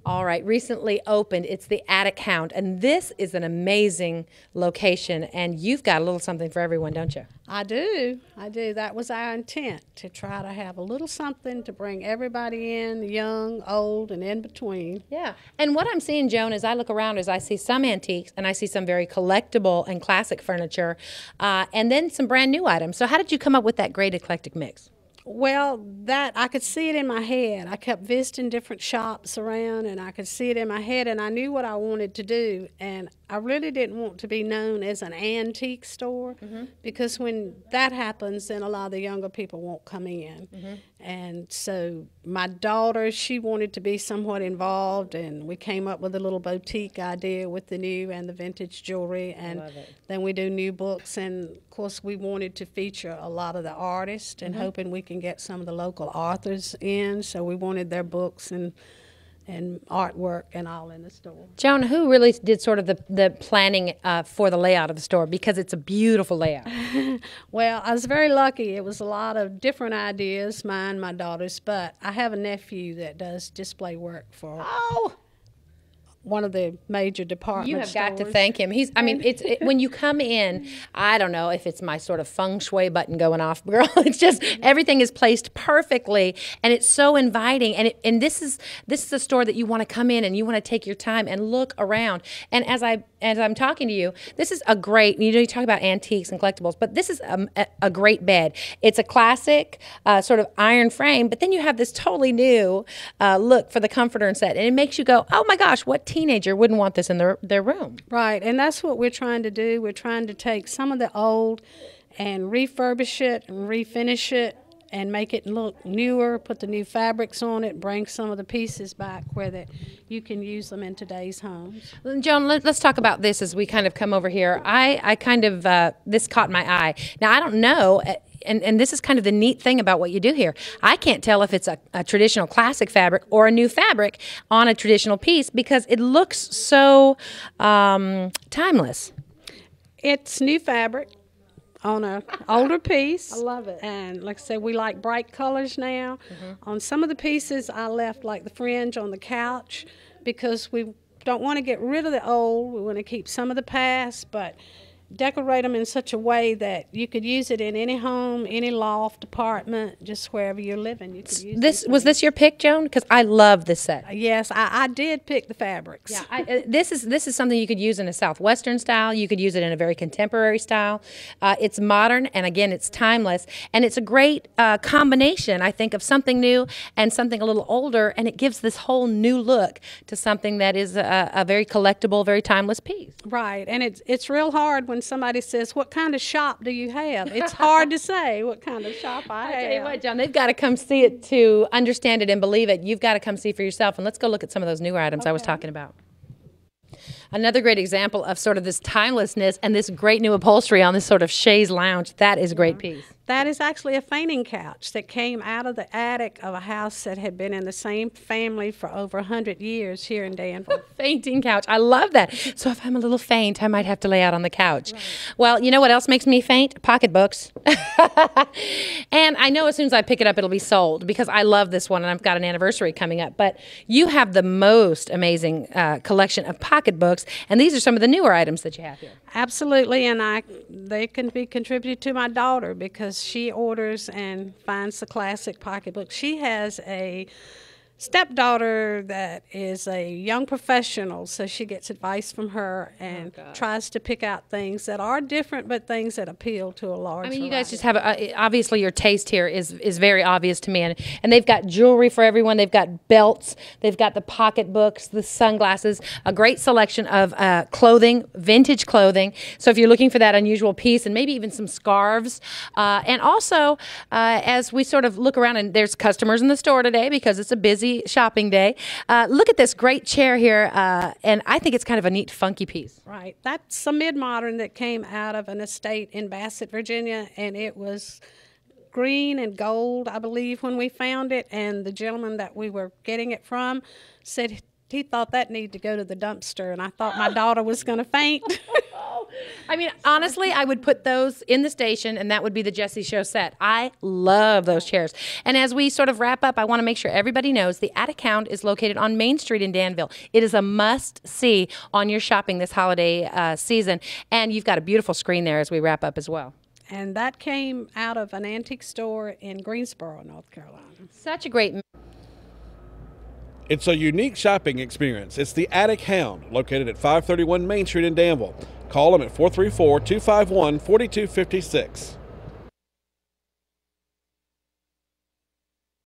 All right, recently opened. It's the Attic Hound, and this is an amazing location. And you've got a little something for everyone, don't you? I do. I do. That was our intent, to try to have a little something to bring everybody in, young, old, and in between. Yeah. And what I'm seeing, Joan, as I look around, is I see some antiques and I see some very collectible and classic furniture, and then some brand new items. So, how did you come up with that great eclectic mix? Well, that I could see it in my head. I kept visiting different shops around, and I could see it in my head, and I knew what I wanted to do. And I really didn't want to be known as an antique store, because when that happens, then a lot of the younger people won't come in. And so my daughter, she wanted to be somewhat involved, and we came up with a little boutique idea with the new and the vintage jewelry. And then we do new books, and of course we wanted to feature a lot of the artists, and hoping we can get some of the local authors in. So we wanted their books and artwork and all in the store. Joan, who really did sort of the planning for the layout of the store? Because it's a beautiful layout. Well, I was very lucky. It was a lot of different ideas, mine, my daughter's, but I have a nephew that does display work for one of the major department You have stores. got to thank him. I mean, when you come in, I don't know if it's my sort of feng shui button going off, girl. It's just everything is placed perfectly, and it's so inviting. And this is a store that you want to come in and you want to take your time and look around. And as I'm talking to you, this is a great. You talk about antiques and collectibles, but this is a great bed. It's a classic sort of iron frame, but then you have this totally new look for the comforter and set, and it makes you go, oh my gosh, what teenager wouldn't want this in their room? Right, and that's what we're trying to do. We're trying to take some of the old and refurbish it and refinish it and make it look newer, put the new fabrics on it, bring some of the pieces back where that you can use them in today's homes. Joan, let's talk about this as we kind of come over here. I kind of, this caught my eye. Now, I don't know, and this is kind of the neat thing about what you do here. I can't tell if it's a traditional classic fabric or a new fabric on a traditional piece because it looks so timeless. It's new fabric on an older piece. I love it. And like I said, we like bright colors now. On some of the pieces, I left like the fringe on the couch because we don't want to get rid of the old. We want to keep some of the past, but decorate them in such a way that you could use it in any home, any loft, apartment, just wherever you're living. You could use Was this your pick, Joan? Because I love this set. Yes, I did pick the fabrics. Yeah, this is something you could use in a Southwestern style. You could use it in a very contemporary style. It's modern, and again, it's timeless, and it's a great combination, I think, of something new and something a little older, and it gives this whole new look to something that is a very collectible, very timeless piece. Right, and it's real hard when somebody says, what kind of shop do you have? It's hard to say what kind of shop I have. I tell you what, John, they've got to come see it to understand it and believe it. You've got to come see for yourself, and let's go look at some of those newer items I was talking about. Another great example of sort of this timelessness and this great new upholstery on this sort of chaise lounge. That is a great piece. That is actually a fainting couch that came out of the attic of a house that had been in the same family for over 100 years here in Danville. Fainting couch. I love that. So if I'm a little faint, I might have to lay out on the couch. Right. Well, you know what else makes me faint? Pocketbooks. And I know as soon as I pick it up, it'll be sold because I love this one and I've got an anniversary coming up. But you have the most amazing collection of pocketbooks, and these are some of the newer items that you have here. Absolutely, and they can be contributed to my daughter because she orders and finds the classic pocketbook. She has a stepdaughter that is a young professional, so she gets advice from her and tries to pick out things that are different, but things that appeal to a large variety. You guys just have, obviously your taste here is very obvious to me, and they've got jewelry for everyone, they've got belts, they've got the pocketbooks, the sunglasses, a great selection of clothing, vintage clothing, so if you're looking for that unusual piece, and maybe even some scarves, and also, as we sort of look around, and there's customers in the store today because it's a busy shopping day. Look at this great chair here, and I think it's kind of a neat, funky piece. Right. That's a mid-modern that came out of an estate in Bassett, Virginia, and it was green and gold, I believe, when we found it, and the gentleman that we were getting it from said he thought that needed to go to the dumpster, and I thought my daughter was going to faint. I mean, honestly, I would put those in the station, and that would be the Jessie Show set. I love those chairs. And as we sort of wrap up, I want to make sure everybody knows the Attic Hound is located on Main Street in Danville. It is a must-see on your shopping this holiday season, and you've got a beautiful screen there as we wrap up as well. And that came out of an antique store in Greensboro, North Carolina. Such a great... It's a unique shopping experience. It's the Attic Hound, located at 531 Main Street in Danville. Call them at 434-251-4256.